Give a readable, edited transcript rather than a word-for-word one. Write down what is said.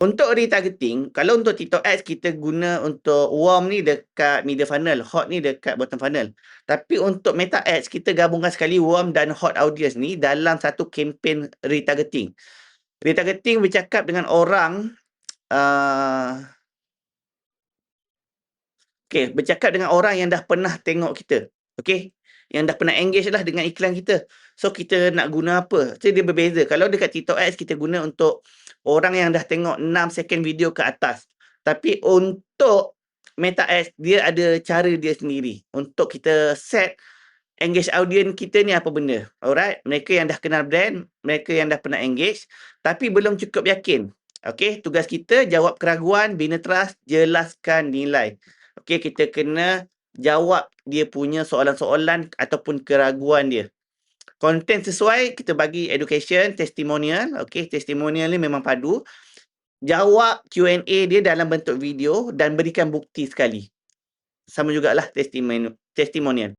Untuk retargeting, kalau untuk TikTok Ads kita guna untuk warm ni dekat middle funnel, hot ni dekat bottom funnel. Tapi untuk Meta Ads kita gabungkan sekali warm dan hot audience ni dalam satu kempen retargeting. Retargeting bercakap dengan orang bercakap dengan orang yang dah pernah tengok kita. Okey, yang dah pernah engage lah dengan iklan kita. So kita nak guna apa? So dia berbeza. Kalau dekat TikTok Ads kita guna untuk orang yang dah tengok 6 second video ke atas. Tapi untuk Meta Ads dia ada cara dia sendiri untuk kita set engage audience kita ni apa benda. Alright, mereka yang dah kenal brand, mereka yang dah pernah engage tapi belum cukup yakin. Okey, tugas kita jawab keraguan, bina trust, jelaskan nilai. Okey, kita kena jawab dia punya soalan-soalan ataupun keraguan dia. Konten sesuai, kita bagi education, testimonial. Okey, testimonial ni memang padu. Jawab Q&A dia dalam bentuk video dan berikan bukti sekali. Sama jugalah testimonial.